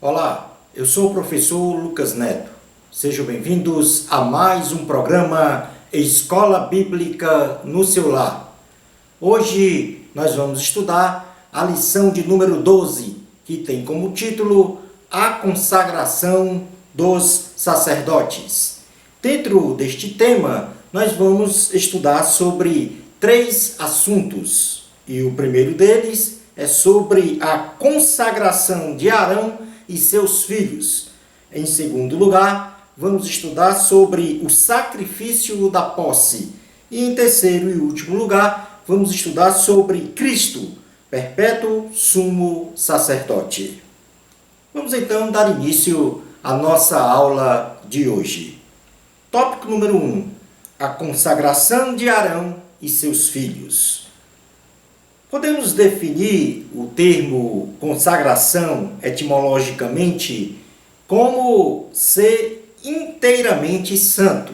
Olá, eu sou o professor Lucas Neto. Sejam bem-vindos a mais um programa Escola Bíblica no seu lar. Hoje nós vamos estudar a lição de número 12, que tem como título A Consagração dos Sacerdotes. Dentro deste tema, nós vamos estudar sobre 3 assuntos. E o primeiro deles é sobre a consagração de Arão e seus filhos. Em segundo lugar, vamos estudar sobre o sacrifício da posse. E em terceiro e último lugar, vamos estudar sobre Cristo, perpétuo sumo sacerdote. Vamos então dar início à nossa aula de hoje. Tópico número 1. A consagração de Arão e seus filhos. Podemos definir o termo consagração etimologicamente como ser inteiramente santo,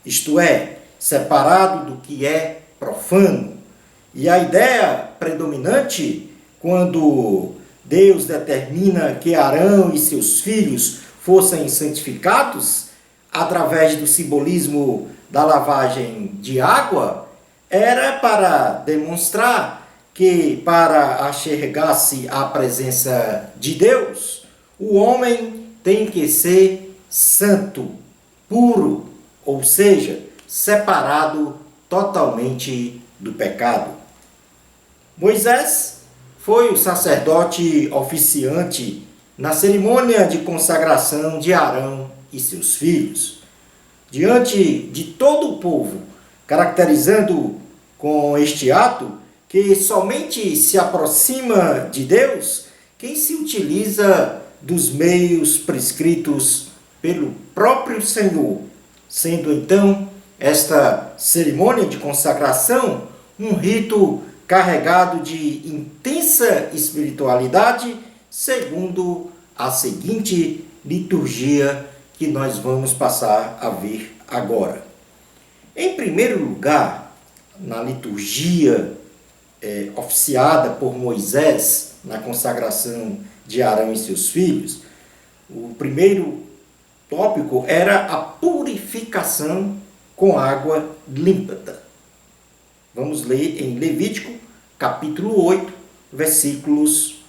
isto é, separado do que é profano. E a ideia predominante, quando Deus determina que Arão e seus filhos fossem santificados através do simbolismo da lavagem de água, era para demonstrar que, para achegar-se à presença de Deus, o homem tem que ser santo, puro, ou seja, separado totalmente do pecado. Moisés foi o sacerdote oficiante na cerimônia de consagração de Arão e seus filhos. Diante de todo o povo, caracterizando com este ato que somente se aproxima de Deus quem se utiliza dos meios prescritos pelo próprio Senhor, sendo então esta cerimônia de consagração um rito carregado de intensa espiritualidade, segundo a seguinte liturgia que nós vamos passar a ver agora. Em primeiro lugar, na liturgia oficiada por Moisés na consagração de Arão e seus filhos, o primeiro tópico era a purificação com água límpida. Vamos ler em Levítico, capítulo 8, versículos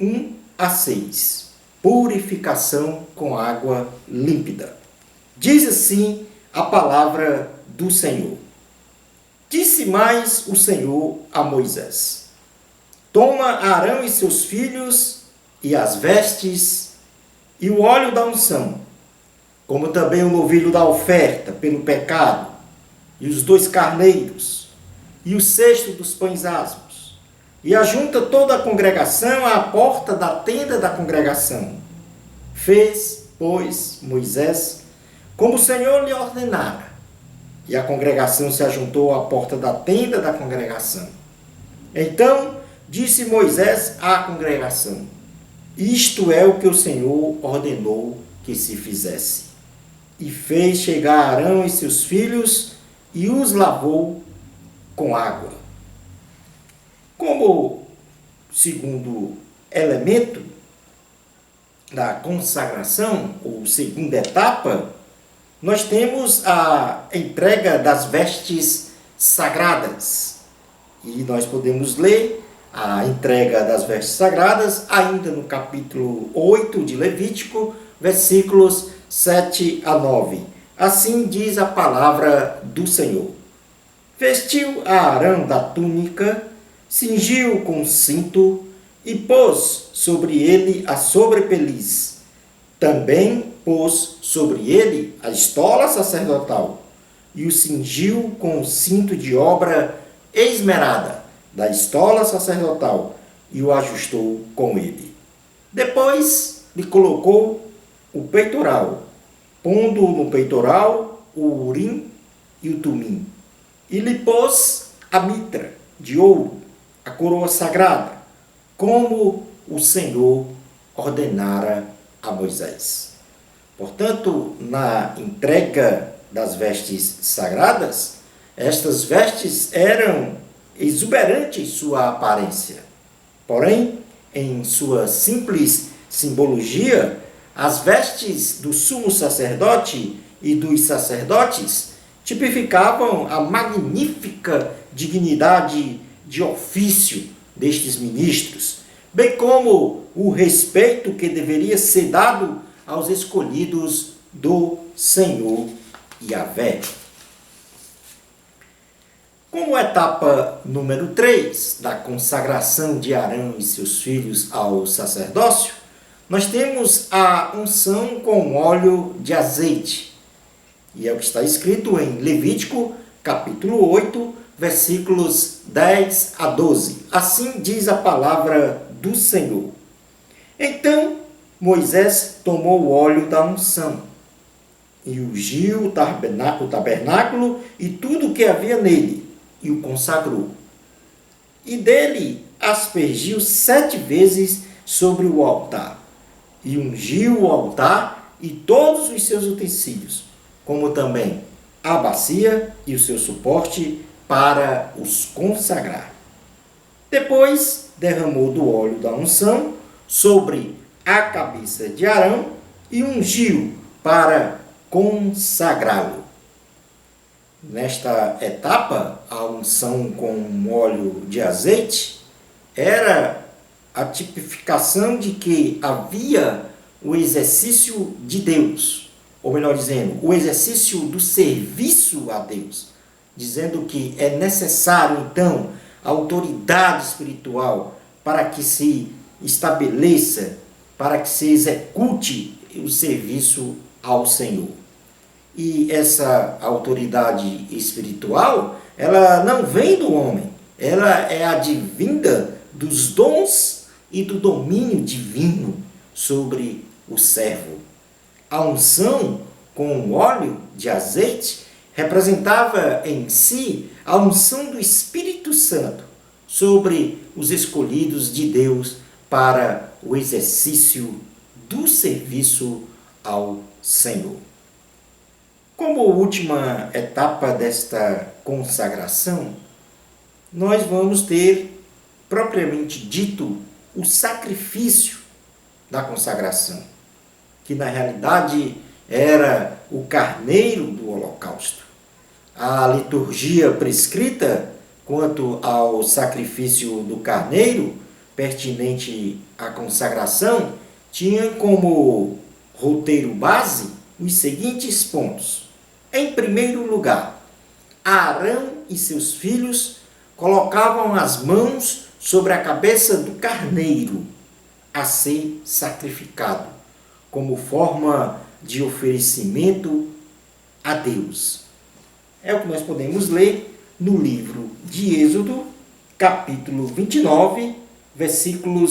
1 a 6. Purificação com água límpida. Diz assim a palavra do Senhor. Disse mais o Senhor a Moisés: Toma Arão e seus filhos, e as vestes, e o óleo da unção, como também o novilho da oferta pelo pecado, e os 2 carneiros, e o cesto dos pães asmos, e ajunta toda a congregação à porta da tenda da congregação. Fez, pois, Moisés, como o Senhor lhe ordenara. E a congregação se ajuntou à porta da tenda da congregação. Então disse Moisés à congregação: Isto é o que o Senhor ordenou que se fizesse. E fez chegar Arão e seus filhos e os lavou com água. Como segundo elemento da consagração, ou segunda etapa, nós temos a entrega das vestes sagradas. E nós podemos ler a entrega das vestes sagradas ainda no capítulo 8 de Levítico, versículos 7 a 9. Assim diz a palavra do Senhor. Vestiu a Arão da túnica, cingiu com cinto e pôs sobre ele a sobrepeliz. Também pôs sobre ele a estola sacerdotal e o cingiu com o cinto de obra esmerada da estola sacerdotal e o ajustou com ele. Depois lhe colocou o peitoral, pondo no peitoral o urim e o tumim, e lhe pôs a mitra de ouro, a coroa sagrada, como o Senhor ordenara a Moisés. Portanto, na entrega das vestes sagradas, estas vestes eram exuberantes em sua aparência, porém, em sua simples simbologia, as vestes do sumo sacerdote e dos sacerdotes tipificavam a magnífica dignidade de ofício destes ministros, bem como o respeito que deveria ser dado aos escolhidos do Senhor Yahvé. Como etapa número 3 da consagração de Arão e seus filhos ao sacerdócio, nós temos a unção com óleo de azeite. E é o que está escrito em Levítico, capítulo 8, versículos 10 a 12. Assim diz a palavra do Senhor. Então Moisés tomou o óleo da unção e ungiu o tabernáculo e tudo o que havia nele, e o consagrou. E dele aspergiu 7 vezes sobre o altar, e ungiu o altar e todos os seus utensílios, como também a bacia e o seu suporte para os consagrar. Depois derramou do óleo da unção sobre a cabeça de Arão e ungiu para consagrá-lo. Nesta etapa, a unção com óleo de azeite era a tipificação de que havia o exercício de Deus, ou melhor dizendo, o exercício do serviço a Deus, dizendo que é necessário, então, a autoridade espiritual para que se estabeleça, para que se execute o serviço ao Senhor. E essa autoridade espiritual, ela não vem do homem, ela é advinda dos dons e do domínio divino sobre o servo. A unção com óleo de azeite representava em si a unção do Espírito Santo sobre os escolhidos de Deus para o exercício do serviço ao Senhor. Como última etapa desta consagração, nós vamos ter, propriamente dito, o sacrifício da consagração, que na realidade era o carneiro do holocausto. A liturgia prescrita quanto ao sacrifício do carneiro, pertinente à consagração, tinha como roteiro base os seguintes pontos. Em primeiro lugar, Arão e seus filhos colocavam as mãos sobre a cabeça do carneiro a ser sacrificado, como forma de oferecimento a Deus. É o que nós podemos ler no livro de Êxodo, capítulo 29, versículo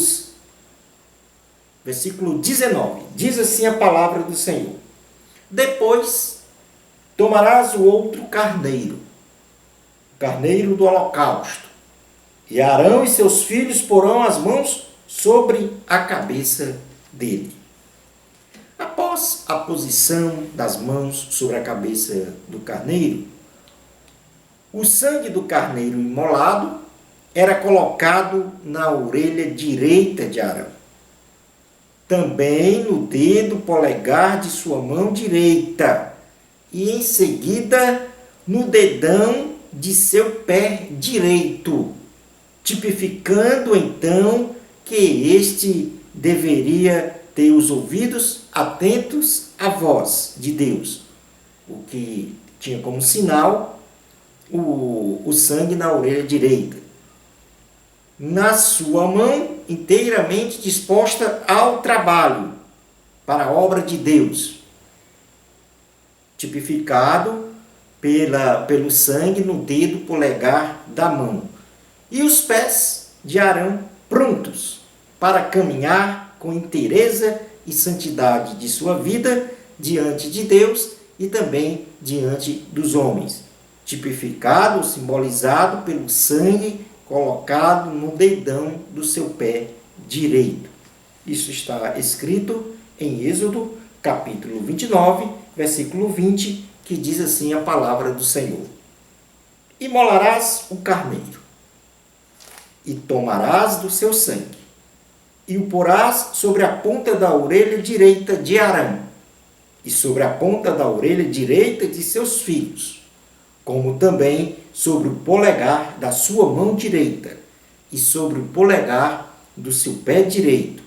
19. Diz assim a palavra do Senhor. Depois tomarás o outro carneiro, o carneiro do holocausto, e Arão e seus filhos porão as mãos sobre a cabeça dele. Após a posição das mãos sobre a cabeça do carneiro, o sangue do carneiro imolado era colocado na orelha direita de Arão, também no dedo polegar de sua mão direita, e em seguida no dedão de seu pé direito, tipificando então que este deveria ter os ouvidos atentos à voz de Deus, o que tinha como sinal o sangue na orelha direita. Na sua mão, inteiramente disposta ao trabalho, para a obra de Deus, tipificado pelo sangue no dedo polegar da mão. E os pés de Arão prontos para caminhar com inteireza e santidade de sua vida diante de Deus e também diante dos homens, tipificado, simbolizado pelo sangue colocado no dedão do seu pé direito. Isso está escrito em Êxodo, capítulo 29, versículo 20, que diz assim a palavra do Senhor. Imolarás o carneiro, e tomarás do seu sangue, e o porás sobre a ponta da orelha direita de Arão, e sobre a ponta da orelha direita de seus filhos, como também sobre o polegar da sua mão direita, e sobre o polegar do seu pé direito.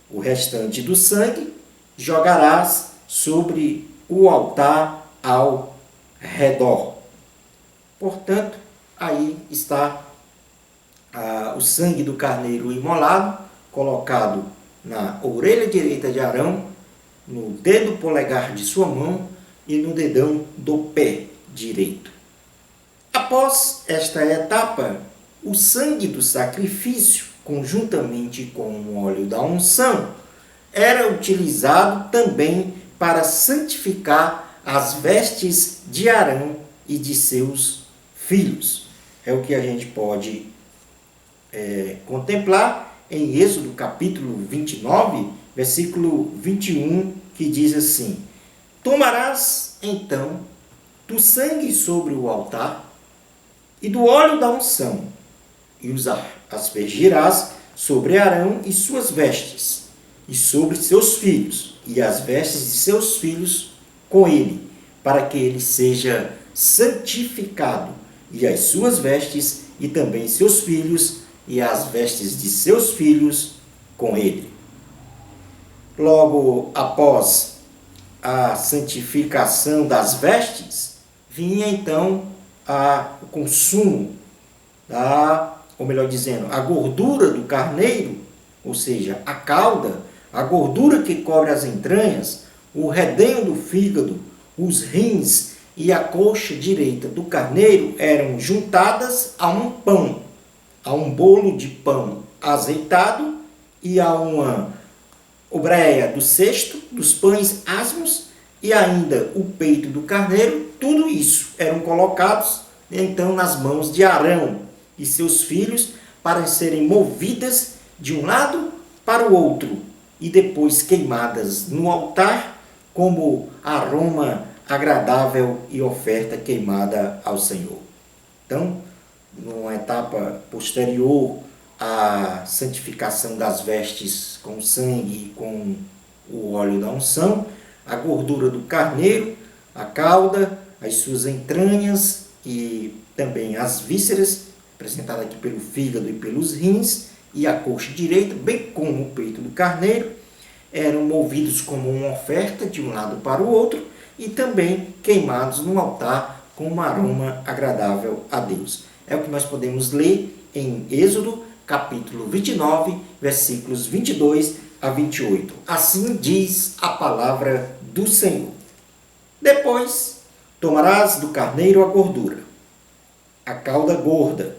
O restante do sangue jogarás sobre o altar ao redor. Portanto, aí está o sangue do carneiro imolado, colocado na orelha direita de Arão, no dedo polegar de sua mão e no dedão do pé direito. Após esta etapa, o sangue do sacrifício, conjuntamente com o óleo da unção, era utilizado também para santificar as vestes de Arão e de seus filhos. É o que a gente pode contemplar em Êxodo capítulo 29, versículo 21, que diz assim: Tomarás, então, do sangue sobre o altar e do óleo da unção, e os aspergirás sobre Arão e suas vestes, e sobre seus filhos, e as vestes de seus filhos com ele, para que ele seja santificado, e as suas vestes, e também seus filhos, e as vestes de seus filhos com ele. Logo após a santificação das vestes, vinha então o consumo, ou melhor dizendo, a gordura do carneiro, ou seja, a cauda, a gordura que cobre as entranhas, o redenho do fígado, os rins e a coxa direita do carneiro eram juntadas a um pão, a um bolo de pão azeitado e a uma obreia do cesto dos pães asmos e ainda o peito do carneiro. Tudo isso eram colocados então nas mãos de Arão e seus filhos para serem movidas de um lado para o outro e depois queimadas no altar como aroma agradável e oferta queimada ao Senhor. Então, numa etapa posterior à santificação das vestes com sangue e com o óleo da unção, a gordura do carneiro, a cauda, as suas entranhas e também as vísceras, apresentadas aqui pelo fígado e pelos rins, e a coxa direita, bem como o peito do carneiro, eram movidos como uma oferta de um lado para o outro e também queimados no altar com um aroma agradável a Deus. É o que nós podemos ler em Êxodo, capítulo 29, versículos 22 a 28. Assim diz a palavra do Senhor. Depois, tomarás do carneiro a gordura, a cauda gorda,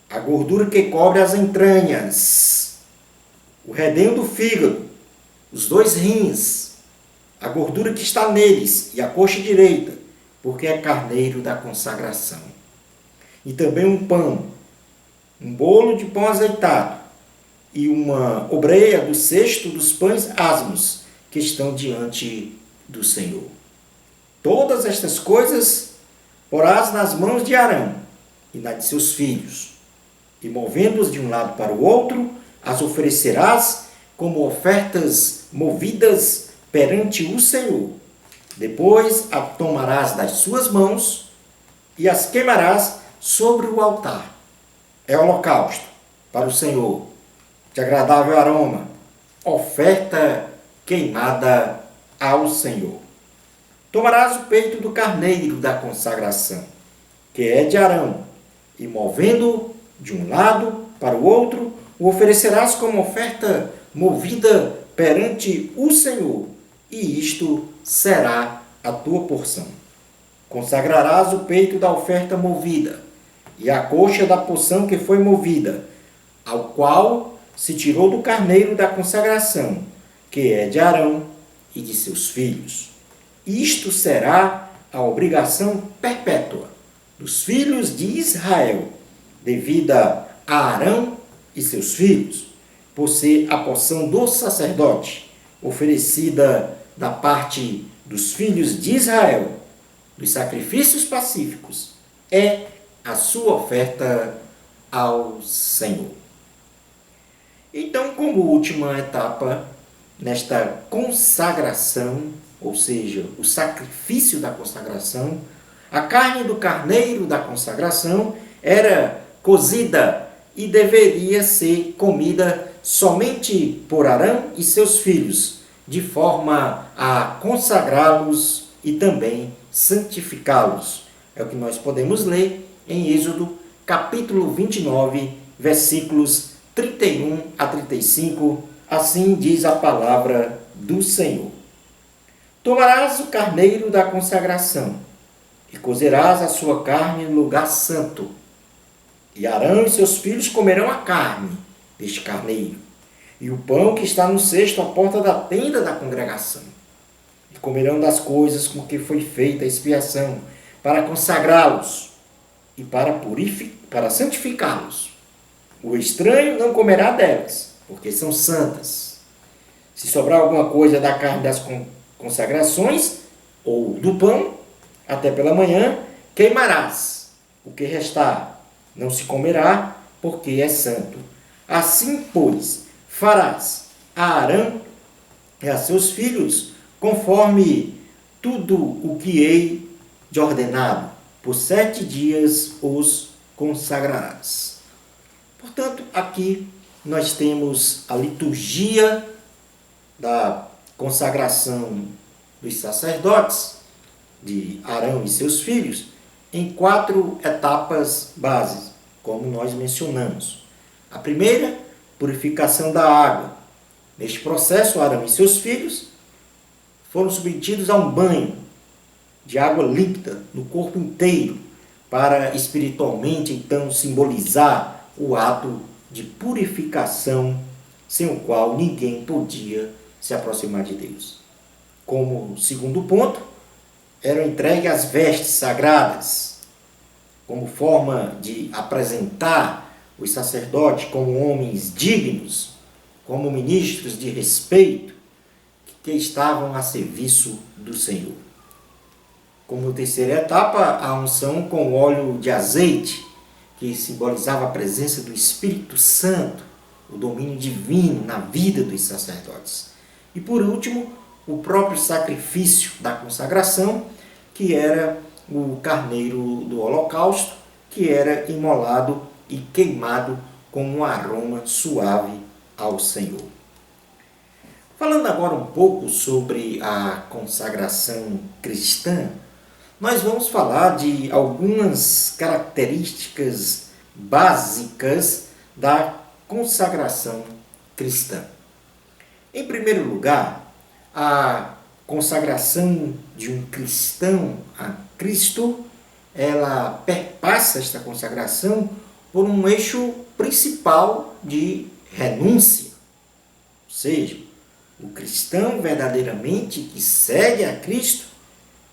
a gordura que cobre as entranhas, o redenho do fígado, os dois rins, a gordura que está neles e a coxa direita, porque é carneiro da consagração. E também um pão, um bolo de pão azeitado e uma obreia do cesto dos pães asmos que estão diante do Senhor. Todas estas coisas porás nas mãos de Arão e nas de seus filhos, e movendo-os de um lado para o outro, as oferecerás como ofertas movidas perante o Senhor. Depois a tomarás das suas mãos e as queimarás sobre o altar. É holocausto para o Senhor, de agradável aroma, oferta queimada ao Senhor. Tomarás o peito do carneiro da consagração, que é de Arão, e movendo-o de um lado para o outro, o oferecerás como oferta movida perante o Senhor, e isto será a tua porção. Consagrarás o peito da oferta movida, e a coxa da porção que foi movida, ao qual se tirou do carneiro da consagração, que é de Arão e de seus filhos. Isto será a obrigação perpétua dos filhos de Israel, devida a Arão e seus filhos, por ser a porção do sacerdote, oferecida da parte dos filhos de Israel, dos sacrifícios pacíficos, é a sua oferta ao Senhor. Então, como última etapa nesta consagração, ou seja, o sacrifício da consagração, a carne do carneiro da consagração era cozida e deveria ser comida somente por Arão e seus filhos, de forma a consagrá-los e também santificá-los. É o que nós podemos ler em Êxodo, capítulo 29, versículos 31 a 35. Assim diz a palavra do Senhor. Tomarás o carneiro da consagração e cozerás a sua carne no lugar santo. E Arão e seus filhos comerão a carne deste carneiro e o pão que está no cesto à porta da tenda da congregação. E comerão das coisas com que foi feita a expiação, para consagrá-los e para santificá-los. O estranho não comerá delas, porque são santas. Se sobrar alguma coisa da carne das consagrações ou do pão, até pela manhã, queimarás. O que restar não se comerá, porque é santo. Assim, pois, farás a Arão e a seus filhos, conforme tudo o que hei de ordenado. Por 7 dias os consagrarás. Portanto, aqui nós temos a liturgia da consagração dos sacerdotes, de Arão e seus filhos, em 4 etapas básicas, como nós mencionamos. A primeira, purificação da água. Neste processo, Arão e seus filhos foram submetidos a um banho de água límpida no corpo inteiro, para espiritualmente, então, simbolizar o ato de purificação, sem o qual ninguém podia se aproximar de Deus. Como segundo ponto, eram entregues as vestes sagradas, como forma de apresentar os sacerdotes como homens dignos, como ministros de respeito, que estavam a serviço do Senhor. Como terceira etapa, a unção com óleo de azeite, que simbolizava a presença do Espírito Santo, o domínio divino na vida dos sacerdotes. E por último, o próprio sacrifício da consagração, que era o carneiro do holocausto, que era imolado e queimado com um aroma suave ao Senhor. Falando agora um pouco sobre a consagração cristã, nós vamos falar de algumas características básicas da consagração cristã. Em primeiro lugar, a consagração de um cristão a Cristo, ela perpassa esta consagração por um eixo principal de renúncia. Ou seja, o cristão verdadeiramente que segue a Cristo,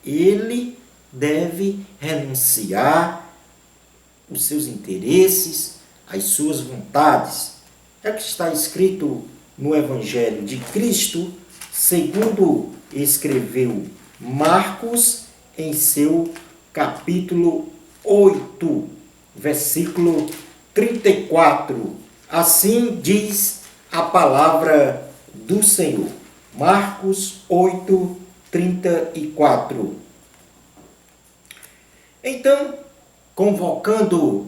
ele deve renunciar os seus interesses, as suas vontades. É o que está escrito no Evangelho de Cristo, segundo escreveu Marcos em seu capítulo 8, versículo 34. Assim diz a palavra do Senhor. Marcos 8, 34. Então, convocando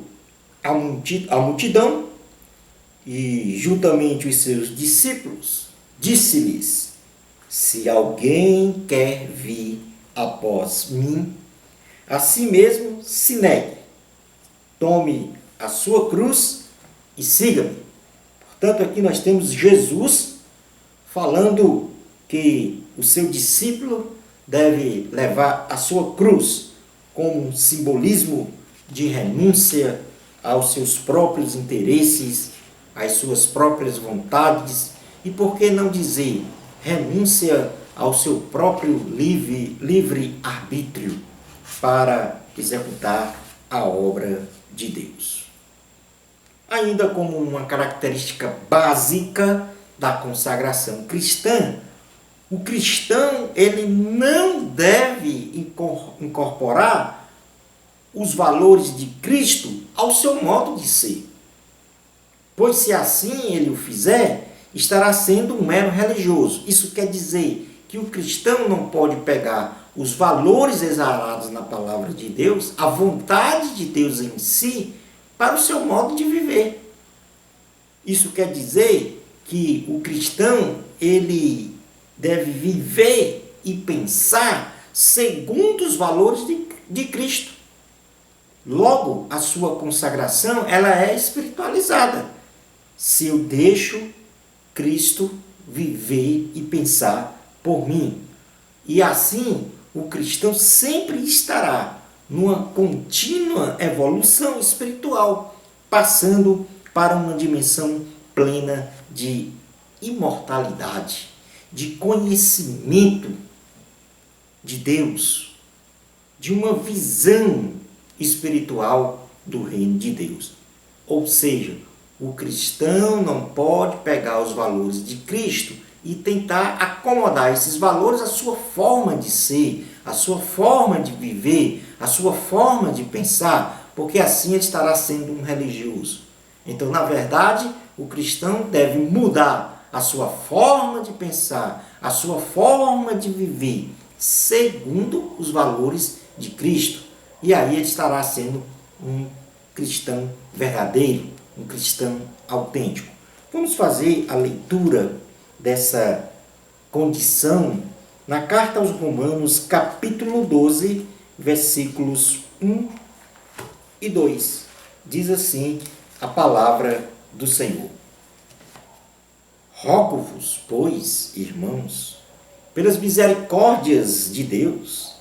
a multidão e juntamente os seus discípulos, disse-lhes: se alguém quer vir após mim, a si mesmo se negue, tome a sua cruz e siga-me. Portanto, aqui nós temos Jesus falando que o seu discípulo deve levar a sua cruz como um simbolismo de renúncia aos seus próprios interesses, às suas próprias vontades e, por que não dizer, renúncia ao seu próprio livre arbítrio para executar a obra de Deus. Ainda como uma característica básica da consagração cristã, o cristão ele não deve incorporar os valores de Cristo ao seu modo de ser. pois se assim ele o fizer, estará sendo um mero religioso. Isso quer dizer que o cristão não pode pegar os valores exalados na palavra de Deus, a vontade de Deus em si, para o seu modo de viver. Isso quer dizer que o cristão, ele deve viver e pensar segundo os valores de Cristo. Logo, a sua consagração, ela é espiritualizada. Se eu deixo Cristo viver e pensar por mim. E assim, o cristão sempre estará numa contínua evolução espiritual, passando para uma dimensão plena de imortalidade, de conhecimento de Deus, de uma visão espiritual do reino de Deus. Ou seja, o cristão não pode pegar os valores de Cristo e tentar acomodar esses valores à sua forma de ser, à sua forma de viver, à sua forma de pensar, porque assim ele estará sendo um religioso. Então, na verdade, o cristão deve mudar a sua forma de pensar, a sua forma de viver, segundo os valores de Cristo. E aí ele estará sendo um cristão verdadeiro, um cristão autêntico. Vamos fazer a leitura dessa condição na carta aos Romanos, capítulo 12, versículos 1 e 2. Diz assim a palavra do Senhor. Rogo-vos, pois, irmãos, pelas misericórdias de Deus,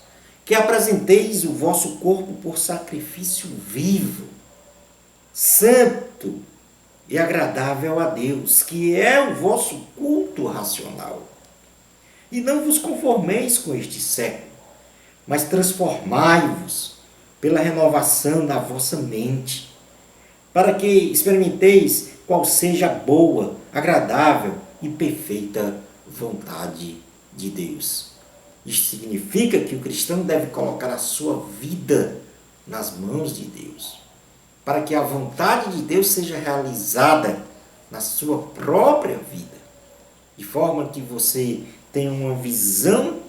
que apresenteis o vosso corpo por sacrifício vivo, santo e agradável a Deus, que é o vosso culto racional. E não vos conformeis com este século, mas transformai-vos pela renovação da vossa mente, para que experimenteis qual seja a boa, agradável e perfeita vontade de Deus. Isso significa que o cristão deve colocar a sua vida nas mãos de Deus, para que a vontade de Deus seja realizada na sua própria vida, de forma que você tenha uma visão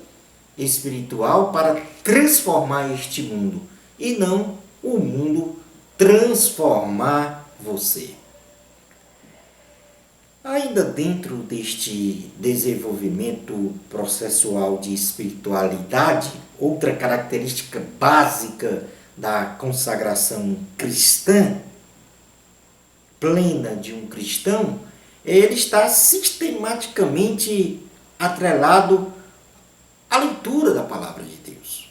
espiritual para transformar este mundo, e não o mundo transformar você. Ainda dentro deste desenvolvimento processual de espiritualidade, outra característica básica da consagração cristã, plena de um cristão, ele está sistematicamente atrelado à leitura da palavra de Deus,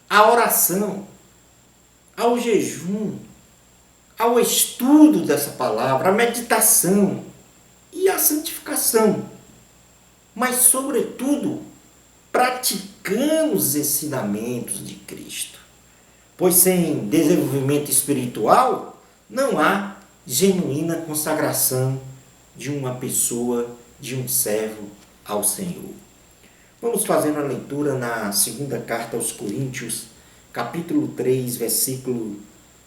à oração, ao jejum, ao estudo dessa palavra, à meditação e à santificação. Mas, sobretudo, praticando os ensinamentos de Cristo. Pois sem desenvolvimento espiritual, não há genuína consagração de uma pessoa, de um servo ao Senhor. Vamos fazer uma leitura na segunda carta aos Coríntios, capítulo 3, versículo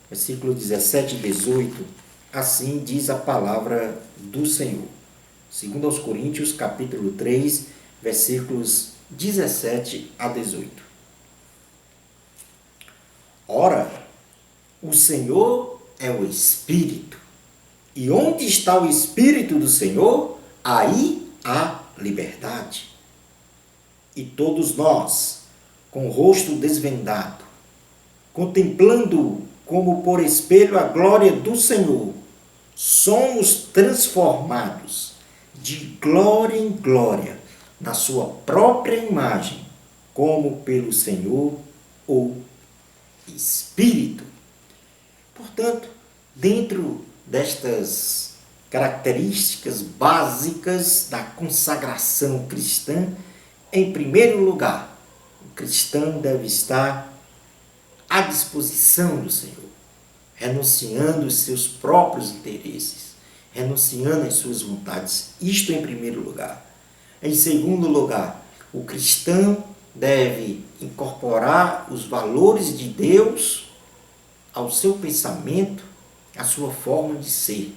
17 e 18. Assim diz a palavra do Senhor. Segundo aos Coríntios, capítulo 3, versículos 17 a 18. Ora, o Senhor é o Espírito, e onde está o Espírito do Senhor, aí há liberdade. E todos nós, com o rosto desvendado, contemplando como por espelho a glória do Senhor, somos transformados de glória em glória na sua própria imagem, como pelo Senhor o Espírito. Portanto, dentro destas características básicas da consagração cristã, em primeiro lugar, o cristão deve estar à disposição do Senhor, renunciando os seus próprios interesses, renunciando às suas vontades. Isto em primeiro lugar. Em segundo lugar, o cristão deve incorporar os valores de Deus ao seu pensamento, à sua forma de ser.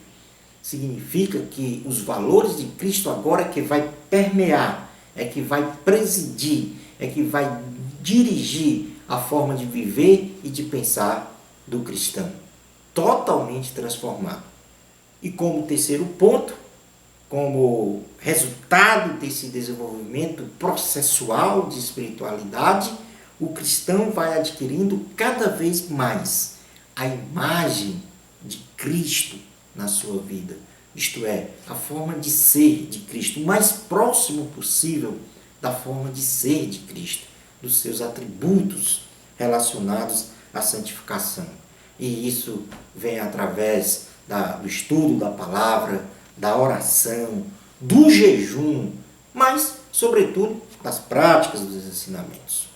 significa que os valores de Cristo agora é que vai permear, é que vai presidir, é que vai dirigir a forma de viver e de pensar do cristão, totalmente transformado. E como terceiro ponto, como resultado desse desenvolvimento processual de espiritualidade, o cristão vai adquirindo cada vez mais a imagem de Cristo na sua vida. Isto é, a forma de ser de Cristo, o mais próximo possível da forma de ser de Cristo, dos seus atributos relacionados à santificação. E isso vem através do estudo da palavra, da oração, do jejum, mas, sobretudo, das práticas dos ensinamentos.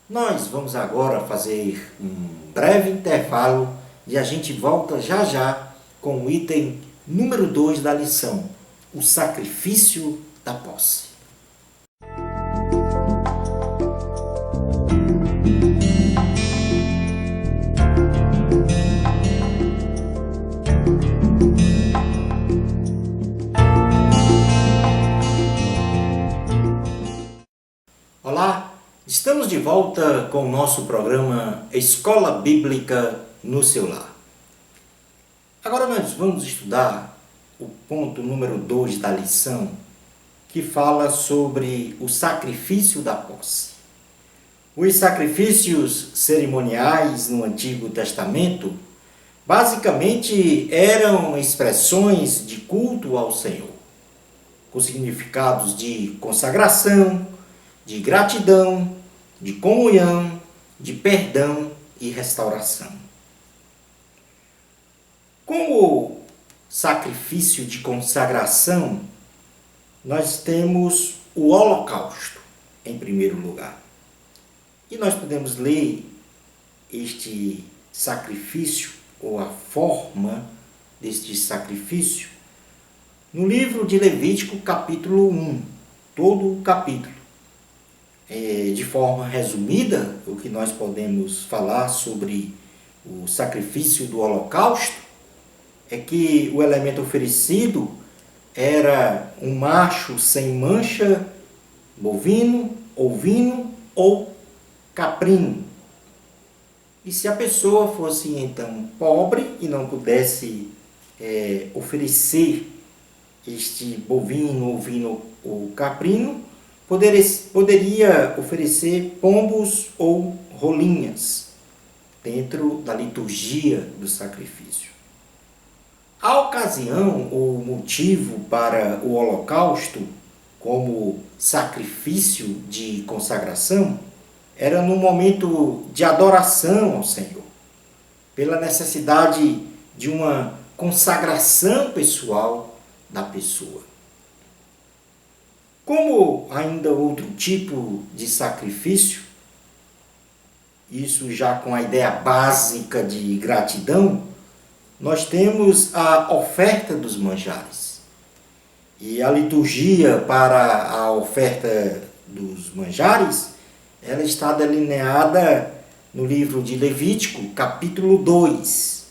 Nós vamos agora fazer um breve intervalo e a gente volta já já com o item número 2 da lição, o sacrifício da posse. Olá, estamos de volta com o nosso programa Escola Bíblica no seu lar. Agora nós vamos estudar o ponto número 2 da lição, que fala sobre o sacrifício da posse. Os sacrifícios cerimoniais no Antigo Testamento basicamente eram expressões de culto ao Senhor, com significados de consagração, de gratidão, de comunhão, de perdão e restauração. Como sacrifício de consagração, nós temos o holocausto, em primeiro lugar. E nós podemos ler este sacrifício, ou a forma deste sacrifício, no livro de Levítico, capítulo 1, todo o capítulo. De forma resumida, o que nós podemos falar sobre o sacrifício do holocausto é que o elemento oferecido era um macho sem mancha, bovino, ovino ou caprino. E se a pessoa fosse então pobre e não pudesse oferecer este bovino, ovino ou caprino, poderia oferecer pombos ou rolinhas dentro da liturgia do sacrifício. A ocasião ou motivo para o holocausto como sacrifício de consagração era no momento de adoração ao Senhor, pela necessidade de uma consagração pessoal da pessoa. Como ainda outro tipo de sacrifício, isso já com a ideia básica de gratidão, nós temos a oferta dos manjares. E a liturgia para a oferta dos manjares, ela está delineada no livro de Levítico, capítulo 2.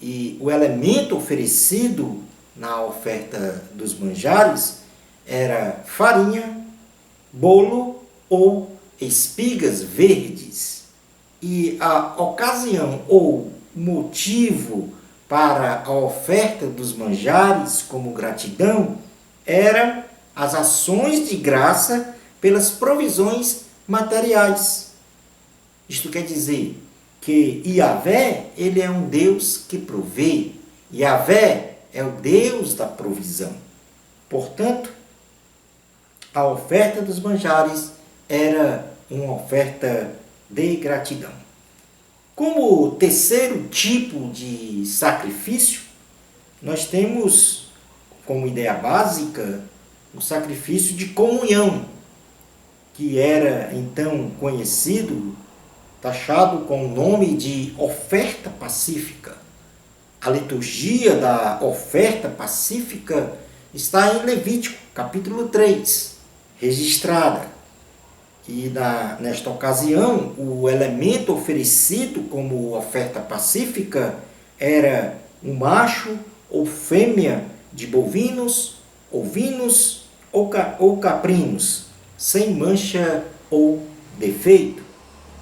E o elemento oferecido na oferta dos manjares era farinha, bolo ou espigas verdes. E a ocasião ou motivo para a oferta dos manjares como gratidão eram as ações de graça pelas provisões materiais. Isto quer dizer que Yahvé, ele é um Deus que provê. Yahvé é o Deus da provisão. Portanto, a oferta dos manjares era uma oferta de gratidão. Como terceiro tipo de sacrifício, nós temos como ideia básica o sacrifício de comunhão, que era então conhecido, taxado com o nome de oferta pacífica. A liturgia da oferta pacífica está em Levítico, capítulo 3, registrada. E nesta ocasião, o elemento oferecido como oferta pacífica era um macho ou fêmea de bovinos, ovinos ou caprinos, sem mancha ou defeito.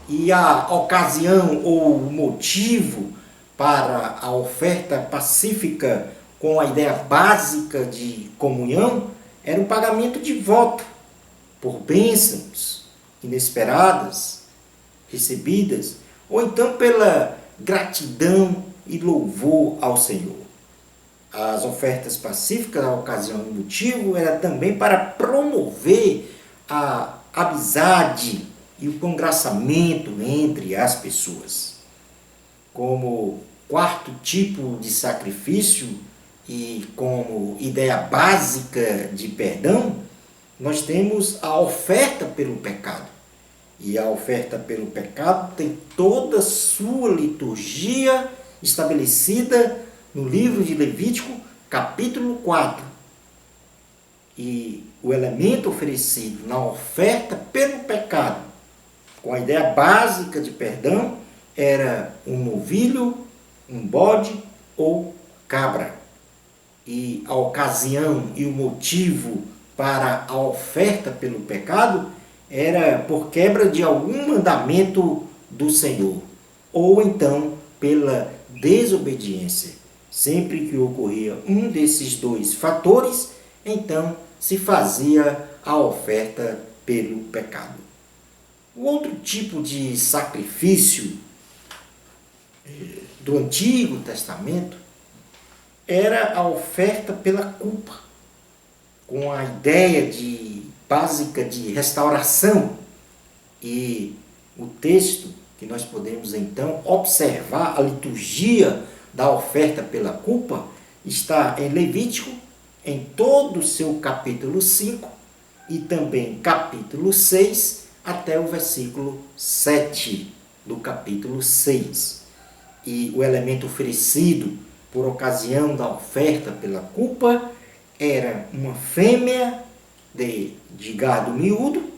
E a ocasião ou motivo para a oferta pacífica com a ideia básica de comunhão era o pagamento de voto por bênçãos inesperadas, recebidas, ou então pela gratidão e louvor ao Senhor. As ofertas pacíficas, a ocasião e o motivo, era também para promover a amizade e o congraçamento entre as pessoas. Como quarto tipo de sacrifício e como ideia básica de perdão, nós temos a oferta pelo pecado. E a oferta pelo pecado tem toda a sua liturgia estabelecida no livro de Levítico, capítulo 4. E o elemento oferecido na oferta pelo pecado, com a ideia básica de perdão, era um novilho, um bode ou cabra. E a ocasião e o motivo para a oferta pelo pecado era por quebra de algum mandamento do Senhor, ou então pela desobediência. Sempre que ocorria um desses dois fatores, então se fazia a oferta pelo pecado. O outro tipo de sacrifício do Antigo Testamento era a oferta pela culpa, com a ideia básica de restauração. E o texto que nós podemos então observar, a liturgia da oferta pela culpa, está em Levítico, em todo o seu capítulo 5 e também capítulo 6 até o versículo 7 do capítulo 6. E o elemento oferecido por ocasião da oferta pela culpa era uma fêmea de gado miúdo,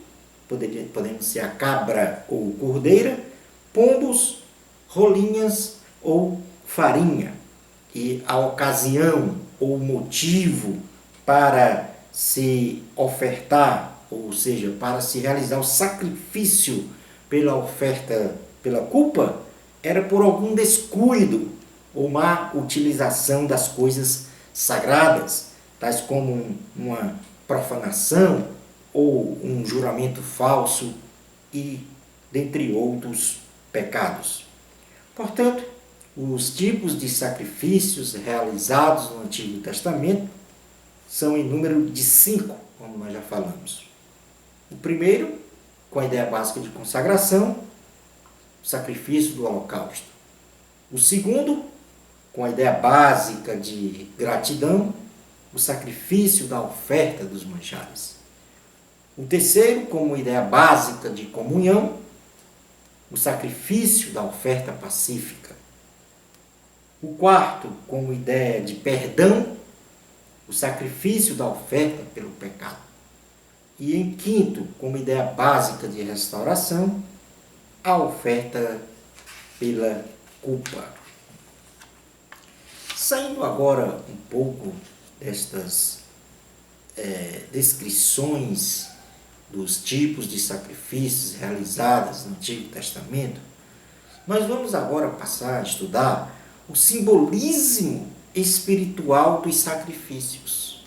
podemos ser a cabra ou cordeira, pombos, rolinhas ou farinha. E a ocasião ou motivo para se ofertar, ou seja, para se realizar o sacrifício pela oferta pela culpa, era por algum descuido ou má utilização das coisas sagradas, tais como uma profanação ou um juramento falso e dentre outros pecados. Portanto, os tipos de sacrifícios realizados no Antigo Testamento são em número de 5, como nós já falamos. O primeiro, com a ideia básica de consagração, o sacrifício do holocausto. O segundo, com a ideia básica de gratidão, o sacrifício da oferta dos manjares. O terceiro, como ideia básica de comunhão, o sacrifício da oferta pacífica. O quarto, como ideia de perdão, o sacrifício da oferta pelo pecado. E em quinto, como ideia básica de restauração, a oferta pela culpa. Saindo agora um pouco destas descrições dos tipos de sacrifícios realizados no Antigo Testamento, nós vamos agora passar a estudar o simbolismo espiritual dos sacrifícios.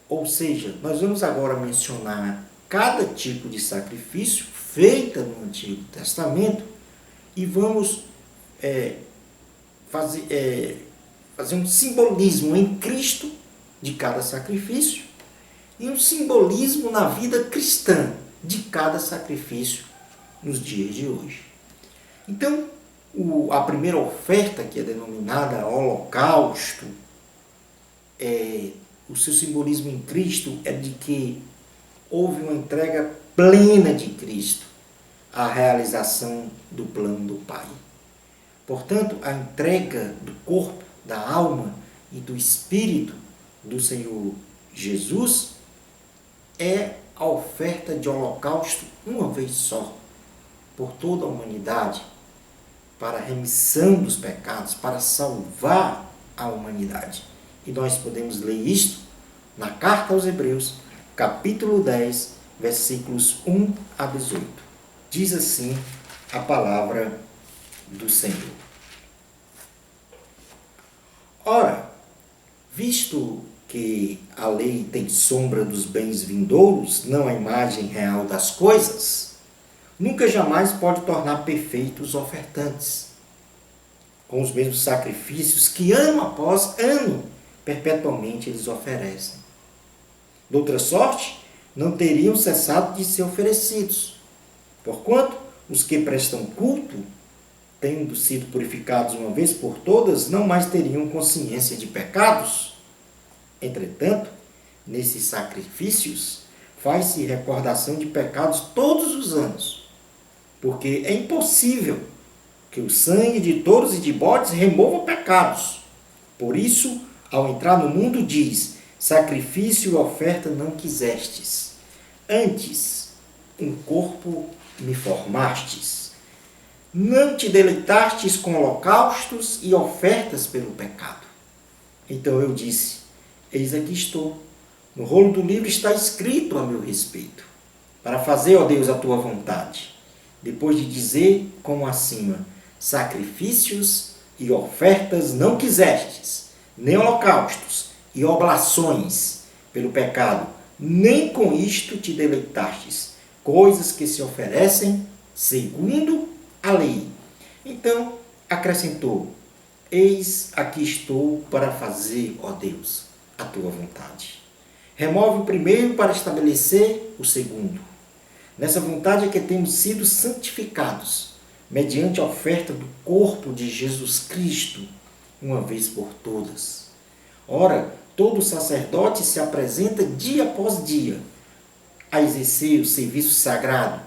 Ou seja, nós vamos agora mencionar cada tipo de sacrifício feita no Antigo Testamento e vamos fazer um simbolismo em Cristo de cada sacrifício e um simbolismo na vida cristã de cada sacrifício nos dias de hoje. Então, a primeira oferta, que é denominada holocausto, o seu simbolismo em Cristo é de que houve uma entrega plena de Cristo à realização do plano do Pai. Portanto, a entrega do corpo, da alma e do espírito do Senhor Jesus é a oferta de holocausto uma vez só, por toda a humanidade, para a remissão dos pecados, para salvar à humanidade. E nós podemos ler isto na Carta aos Hebreus, capítulo 10, versículos 1 a 18. Diz assim a palavra do Senhor. Ora, visto que a lei tem sombra dos bens vindouros, não a imagem real das coisas, nunca jamais pode tornar perfeitos os ofertantes, com os mesmos sacrifícios que ano após ano, perpetuamente eles oferecem. De outra sorte, não teriam cessado de ser oferecidos, porquanto os que prestam culto, tendo sido purificados uma vez por todas, não mais teriam consciência de pecados. Entretanto, nesses sacrifícios, faz-se recordação de pecados todos os anos, porque é impossível que o sangue de touros e de bodes remova pecados. Por isso, ao entrar no mundo, diz: sacrifício e oferta não quisestes, antes um corpo me formastes. Não te deleitastes com holocaustos e ofertas pelo pecado. Então eu disse: eis aqui estou. No rolo do livro está escrito a meu respeito, para fazer, ó Deus, a tua vontade. Depois de dizer, como acima, sacrifícios e ofertas não quisestes, nem holocaustos e oblações pelo pecado, nem com isto te deleitastes, coisas que se oferecem segundo a lei. Então acrescentou: eis aqui estou para fazer, ó Deus, a tua vontade. Remove o primeiro para estabelecer o segundo. Nessa vontade é que temos sido santificados, mediante a oferta do corpo de Jesus Cristo, uma vez por todas. Ora, todo sacerdote se apresenta dia após dia a exercer o serviço sagrado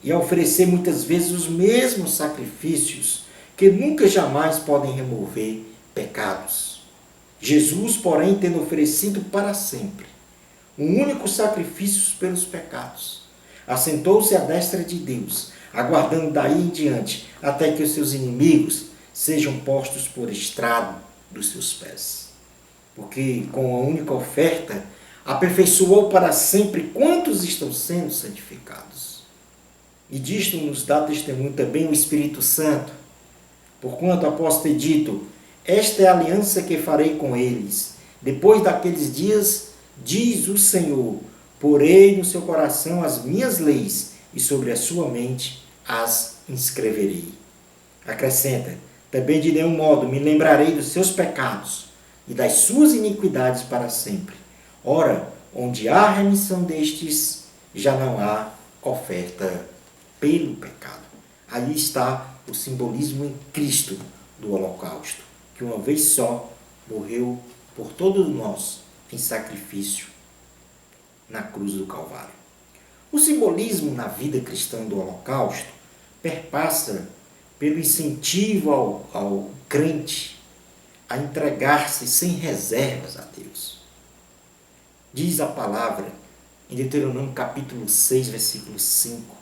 e a oferecer muitas vezes os mesmos sacrifícios que nunca jamais podem remover pecados. Jesus, porém, tendo oferecido para sempre um único sacrifício pelos pecados, assentou-se à destra de Deus, aguardando daí em diante até que os seus inimigos sejam postos por estrado dos seus pés. Porque com a única oferta aperfeiçoou para sempre quantos estão sendo santificados. E disto nos dá testemunho também o Espírito Santo, porquanto após ter dito: esta é a aliança que farei com eles, depois daqueles dias, diz o Senhor, porei no seu coração as minhas leis, e sobre a sua mente as inscreverei. Acrescenta: também de nenhum modo me lembrarei dos seus pecados e das suas iniquidades para sempre. Ora, onde há remissão destes, já não há oferta pelo pecado. Aí está o simbolismo em Cristo do holocausto, que uma vez só morreu por todos nós em sacrifício na cruz do Calvário. O simbolismo na vida cristã do holocausto perpassa pelo incentivo ao crente a entregar-se sem reservas a Deus. Diz a palavra em Deuteronômio capítulo 6, versículo 5: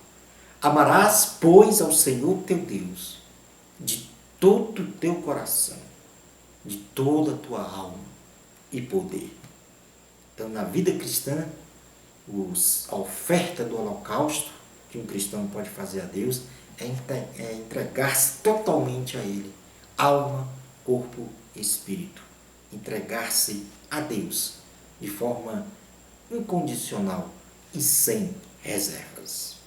amarás, pois, ao Senhor teu Deus de todo o teu coração, de toda a tua alma e poder. Então, na vida cristã, a oferta do holocausto que um cristão pode fazer a Deus é entregar-se totalmente a Ele, alma, corpo e espírito. Entregar-se a Deus de forma incondicional e sem reservas.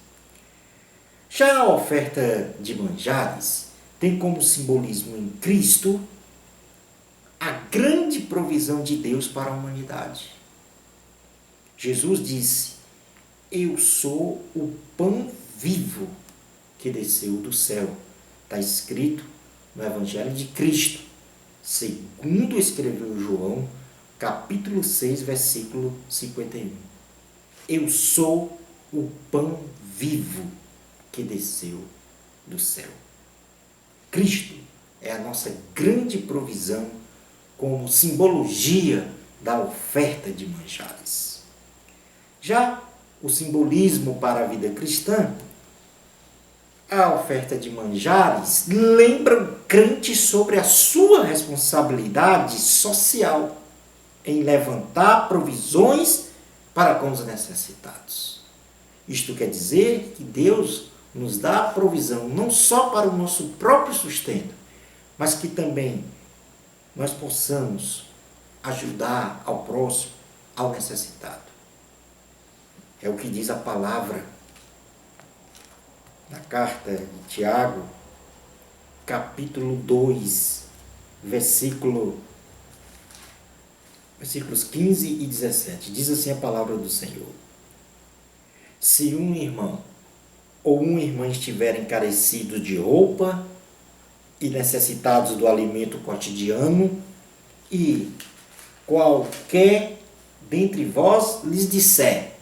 Já a oferta de manjares tem como simbolismo em Cristo a grande provisão de Deus para a humanidade. Jesus disse: eu sou o pão vivo que desceu do céu. Está escrito no Evangelho de Cristo, segundo escreveu João, capítulo 6, versículo 51. Eu sou o pão vivo que desceu do céu. Cristo é a nossa grande provisão como simbologia da oferta de manjares. Já o simbolismo para a vida cristã A oferta de manjares lembra o crente sobre a sua responsabilidade social em levantar provisões para com os necessitados. Isto quer dizer que Deus nos dá a provisão não só para o nosso próprio sustento, mas que também nós possamos ajudar ao próximo, ao necessitado. É o que diz a palavra na carta de Tiago, capítulo 2, versículos 15 e 17. Diz assim a palavra do Senhor: se um irmão ou uma irmã estiverem carecidos de roupa e necessitados do alimento cotidiano, e qualquer dentre vós lhes disser: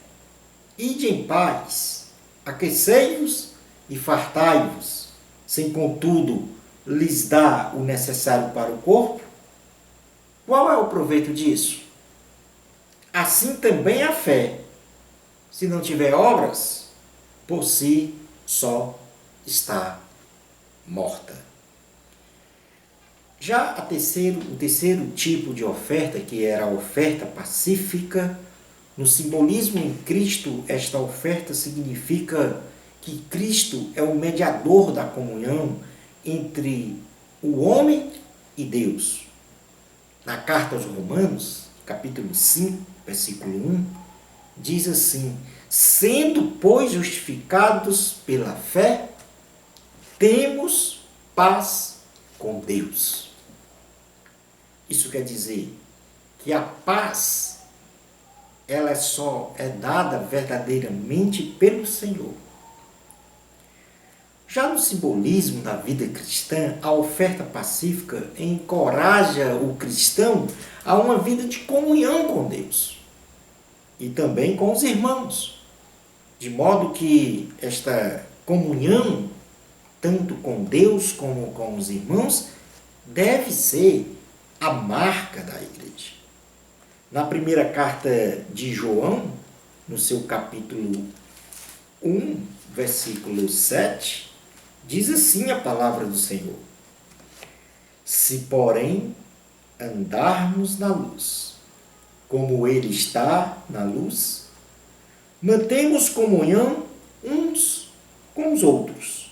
ide em paz, aquecei-vos e fartai-vos, sem contudo lhes dar o necessário para o corpo, qual é o proveito disso? Assim também a fé, se não tiver obras, por si só está morta. Já o terceiro tipo de oferta, que era a oferta pacífica, no simbolismo em Cristo, esta oferta significa que Cristo é o mediador da comunhão entre o homem e Deus. Na carta aos Romanos, capítulo 5, versículo 1, diz assim: sendo, pois, justificados pela fé, temos paz com Deus. Isso quer dizer que a paz, ela só é dada verdadeiramente pelo Senhor. Já no simbolismo da vida cristã, a oferta pacífica encoraja o cristão a uma vida de comunhão com Deus e também com os irmãos, de modo que esta comunhão, tanto com Deus como com os irmãos, deve ser a marca da igreja. Na primeira carta de João, no seu capítulo 1, versículo 7, diz assim a palavra do Senhor: se, porém, andarmos na luz, como Ele está na luz, mantemos comunhão uns com os outros,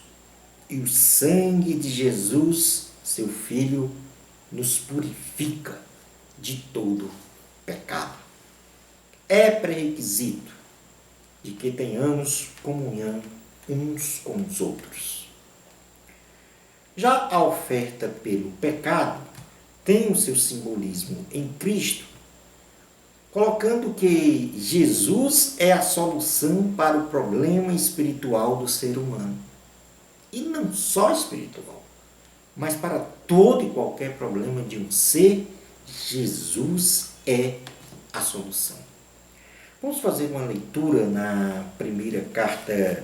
e o sangue de Jesus, seu Filho, nos purifica de todo pecado. É pré-requisito de que tenhamos comunhão uns com os outros. Já a oferta pelo pecado tem o seu simbolismo em Cristo, colocando que Jesus é a solução para o problema espiritual do ser humano. E não só espiritual, mas para todo e qualquer problema de um ser, Jesus é a solução. Vamos fazer uma leitura na primeira carta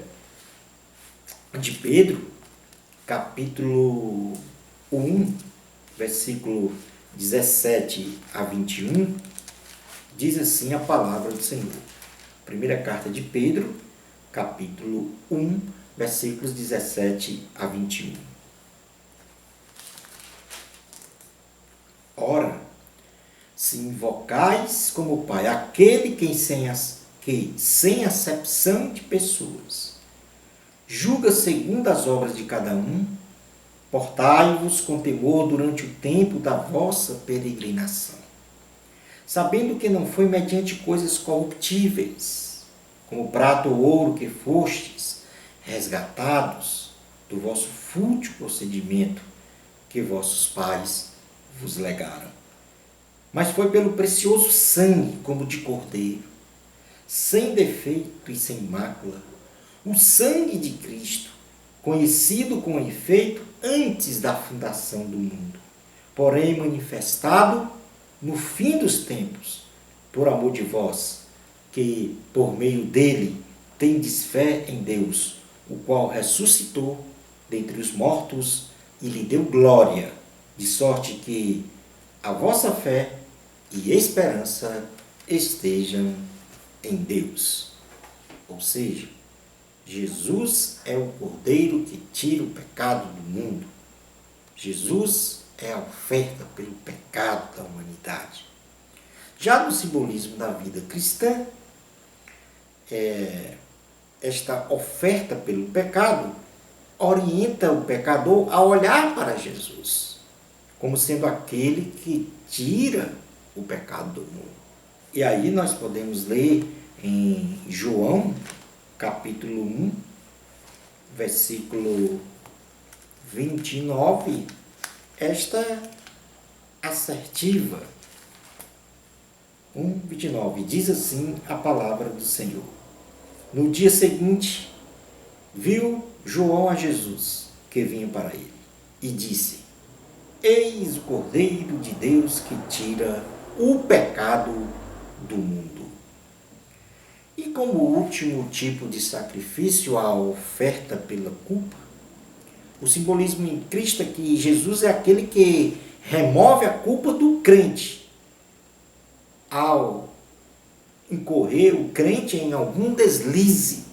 de Pedro, capítulo 1, versículo 17 a 21, diz assim a palavra do Senhor. Primeira carta de Pedro, capítulo 1, versículos 17 a 21. Ora, se invocais como Pai aquele que sem acepção de pessoas julga segundo as obras de cada um, portai-vos com temor durante o tempo da vossa peregrinação, sabendo que não foi mediante coisas corruptíveis, como prata ou ouro, que fostes resgatados do vosso fútil procedimento que vossos pais vos legaram, mas foi pelo precioso sangue, como de cordeiro, sem defeito e sem mácula, o sangue de Cristo, conhecido com efeito antes da fundação do mundo, porém manifestado no fim dos tempos, por amor de vós, que por meio dele tendes fé em Deus, o qual ressuscitou dentre os mortos e lhe deu glória, de sorte que a vossa fé e esperança estejam em Deus. Ou seja, Jesus é o Cordeiro que tira o pecado do mundo. Jesus é a oferta pelo pecado da humanidade. Já no simbolismo da vida cristã, esta oferta pelo pecado orienta o pecador a olhar para Jesus, como sendo aquele que tira o pecado do mundo. E aí nós podemos ler em João, capítulo 1, versículo 29, esta assertiva. 1:29, diz assim a palavra do Senhor. No dia seguinte, viu João a Jesus, que vinha para ele, e disse: Eis o Cordeiro de Deus que tira o pecado do mundo. E como último tipo de sacrifício, a oferta pela culpa, o simbolismo em Cristo é que Jesus é aquele que remove a culpa do crente ao incorrer o crente em algum deslize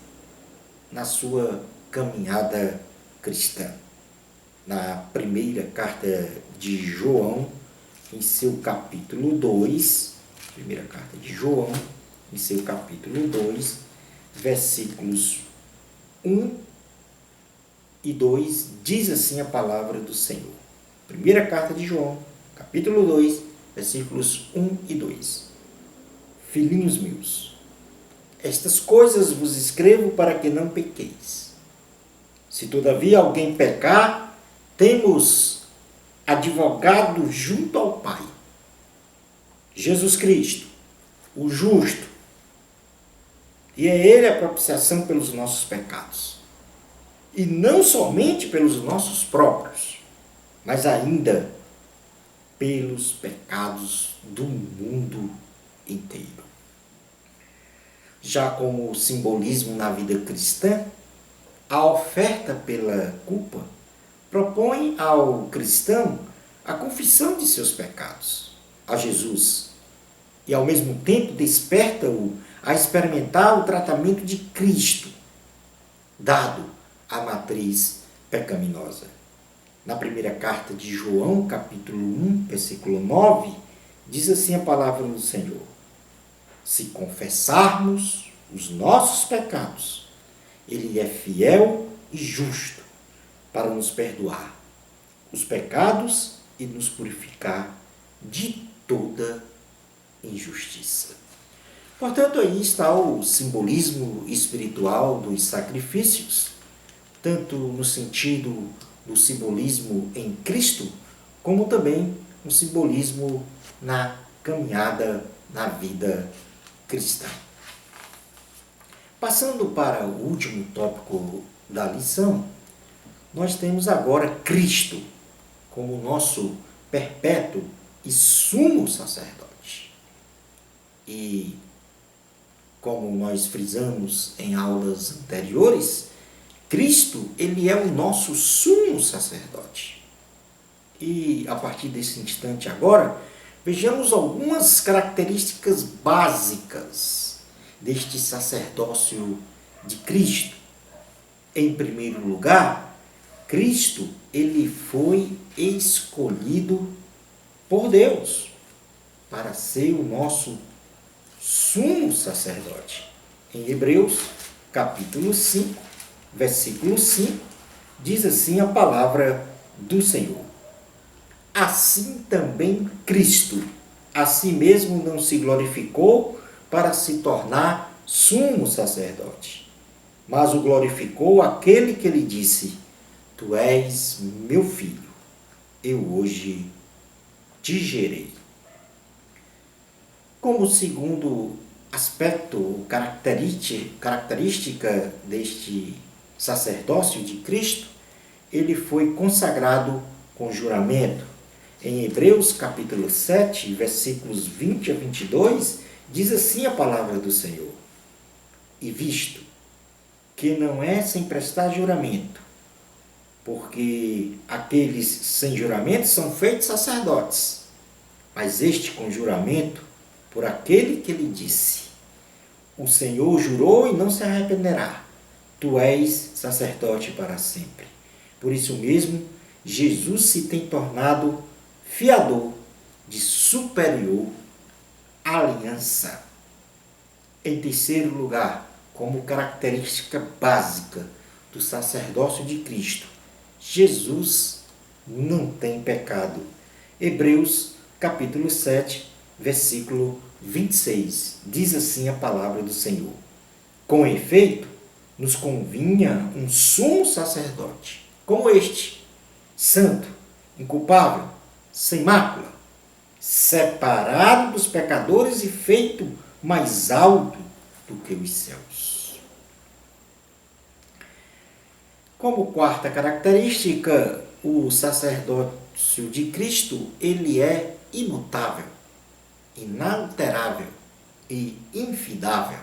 na sua caminhada cristã. Na primeira carta de João, em seu capítulo 2, primeira carta de João, em seu capítulo 2, versículos 1 e 2, diz assim a palavra do Senhor. Primeira carta de João, capítulo 2, versículos 1 e 2. Filhinhos meus, estas coisas vos escrevo para que não pequeis. Se todavia alguém pecar, temos advogado junto ao Pai, Jesus Cristo, o justo, e é Ele a propiciação pelos nossos pecados. E não somente pelos nossos próprios, mas ainda pelos pecados do mundo inteiro. Já como simbolismo na vida cristã, a oferta pela culpa propõe ao cristão a confissão de seus pecados a Jesus e, ao mesmo tempo, desperta-o a experimentar o tratamento de Cristo, dado à matriz pecaminosa. Na primeira carta de João, capítulo 1, versículo 9, diz assim a palavra do Senhor: se confessarmos os nossos pecados, Ele é fiel e justo para nos perdoar os pecados e nos purificar de toda injustiça. Portanto, aí está o simbolismo espiritual dos sacrifícios, tanto no sentido do simbolismo em Cristo, como também um simbolismo na caminhada na vida cristã. Passando para o último tópico da lição, nós temos agora Cristo como nosso perpétuo e sumo sacerdote. E, como nós frisamos em aulas anteriores, Cristo, ele é o nosso sumo sacerdote. E, a partir desse instante agora, vejamos algumas características básicas deste sacerdócio de Cristo. Em primeiro lugar, Cristo, ele foi escolhido por Deus para ser o nosso sumo sacerdote. Em Hebreus, capítulo 5, versículo 5, diz assim a palavra do Senhor: assim também Cristo a si mesmo não se glorificou para se tornar sumo sacerdote, mas o glorificou aquele que lhe disse: tu és meu filho, eu hoje te gerei. Como segundo aspecto, característica deste sacerdócio de Cristo, ele foi consagrado com juramento. Em Hebreus capítulo 7, versículos 20 a 22, diz assim a palavra do Senhor: e visto que não é sem prestar juramento, porque aqueles sem juramento são feitos sacerdotes, mas este com juramento por aquele que lhe disse: o Senhor jurou e não se arrependerá, Tu és sacerdote para sempre. Por isso mesmo, Jesus se tem tornado fiador de superior aliança. Em terceiro lugar, como característica básica do sacerdócio de Cristo, Jesus não tem pecado. Hebreus capítulo 7, versículo 26, diz assim a palavra do Senhor: com efeito, nos convinha um sumo sacerdote, como este, santo, inculpável, sem mácula, separado dos pecadores e feito mais alto do que os céus. Como quarta característica, o sacerdócio de Cristo, ele é imutável, inalterável e infidável.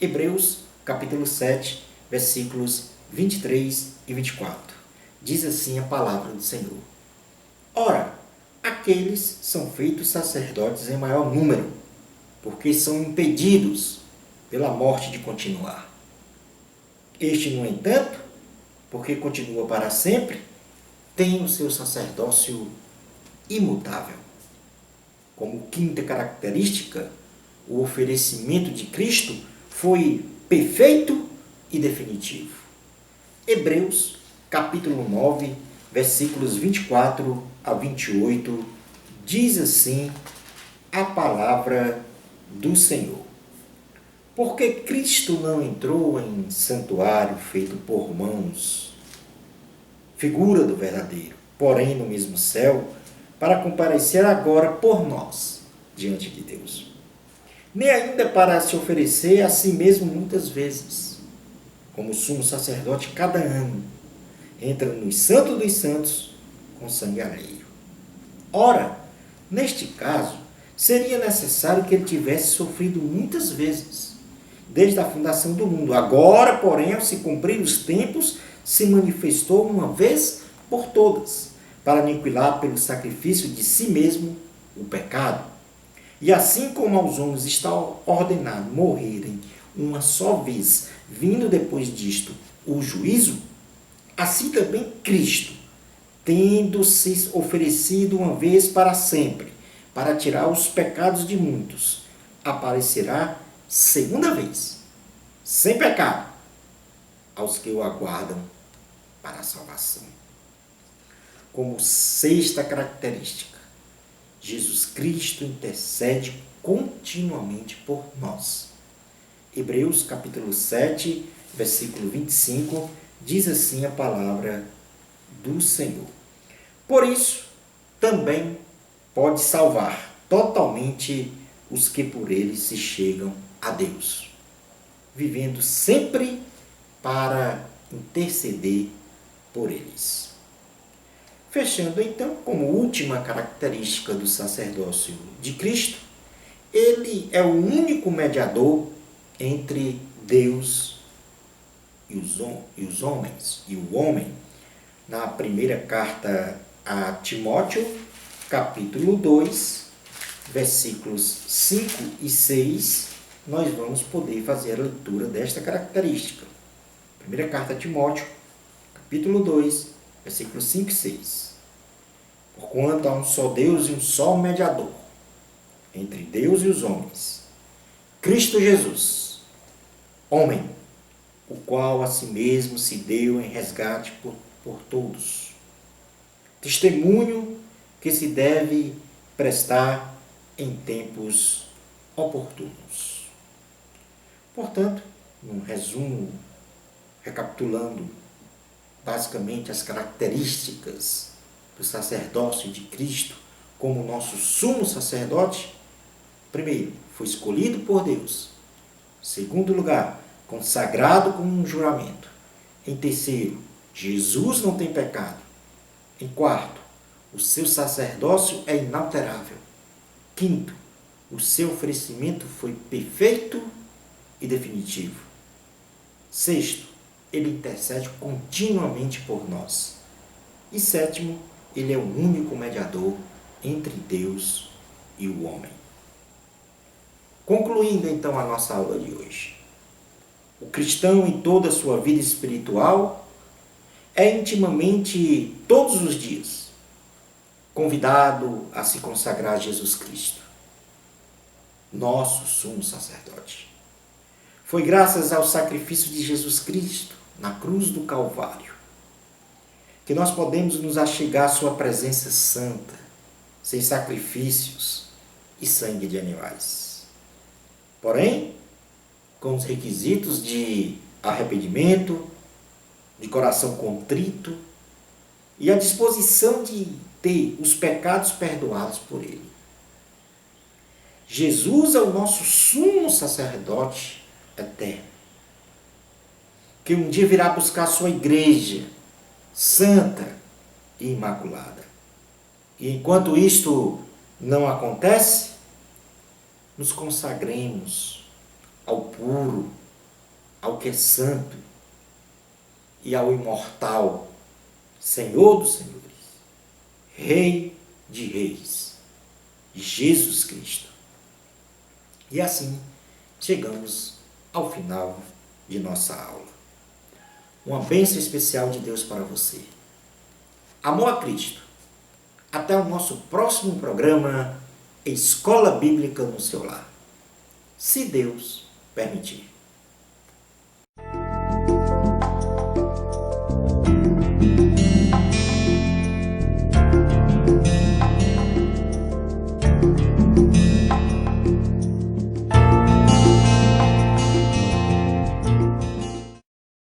Hebreus capítulo 7, versículos 23 e 24. Diz assim a palavra do Senhor: ora, aqueles são feitos sacerdotes em maior número, porque são impedidos pela morte de continuar. Este, no entanto, porque continua para sempre, tem o seu sacerdócio imutável. Como quinta característica, o oferecimento de Cristo foi perfeito e definitivo. Hebreus, capítulo 9, versículos 24 a 28, diz assim a palavra do Senhor: porque Cristo não entrou em santuário feito por mãos, figura do verdadeiro, porém no mesmo céu, para comparecer agora por nós diante de Deus, nem ainda para se oferecer a si mesmo muitas vezes, como sumo sacerdote cada ano, entra no Santo dos Santos com sangue alheio. Ora, neste caso, seria necessário que ele tivesse sofrido muitas vezes, desde a fundação do mundo. Agora, porém, ao se cumprir os tempos, se manifestou uma vez por todas, para aniquilar pelo sacrifício de si mesmo o pecado. E assim como aos homens está ordenado morrerem uma só vez, vindo depois disto o juízo, assim também Cristo, tendo se oferecido uma vez para sempre, para tirar os pecados de muitos, aparecerá segunda vez, sem pecado, aos que o aguardam para a salvação. Como sexta característica, Jesus Cristo intercede continuamente por nós. Hebreus capítulo 7, versículo 25, diz assim a palavra do Senhor: por isso, também pode salvar totalmente os que por ele se chegam a Deus, vivendo sempre para interceder por eles. Fechando então, como última característica do sacerdócio de Cristo, ele é o único mediador entre Deus e os homens, e o homem. Na primeira carta a Timóteo, capítulo 2, versículos 5 e 6, nós vamos poder fazer a leitura desta característica. Primeira carta a Timóteo, capítulo 2, versículos 5 e 6. Porquanto há um só Deus e um só mediador entre Deus e os homens, Cristo Jesus, homem, o qual a si mesmo se deu em resgate por todos. Testemunho que se deve prestar em tempos oportunos. Portanto, num resumo, recapitulando basicamente as características do sacerdócio de Cristo como nosso sumo sacerdote: primeiro, foi escolhido por Deus. Segundo lugar, consagrado com um juramento. Em terceiro, Jesus não tem pecado. Em quarto, o seu sacerdócio é inalterável. Quinto, o seu oferecimento foi perfeito e definitivo. Sexto, ele intercede continuamente por nós. E sétimo, ele é o único mediador entre Deus e o homem. Concluindo então a nossa aula de hoje, o cristão em toda a sua vida espiritual é intimamente, todos os dias, convidado a se consagrar a Jesus Cristo, nosso sumo sacerdote. Foi graças ao sacrifício de Jesus Cristo na cruz do Calvário que nós podemos nos achegar à sua presença santa, sem sacrifícios e sangue de animais. Porém, com os requisitos de arrependimento, de coração contrito e a disposição de ter os pecados perdoados por Ele. Jesus é o nosso sumo sacerdote eterno, que um dia virá buscar a sua igreja santa e imaculada. E enquanto isto não acontece, nos consagremos ao puro, ao que é santo e ao imortal Senhor dos Senhores, Rei de Reis, Jesus Cristo. E assim chegamos ao final de nossa aula. Uma bênção especial de Deus para você. Amor a Cristo. Até o nosso próximo programa Escola Bíblica no seu lar, se Deus permitir.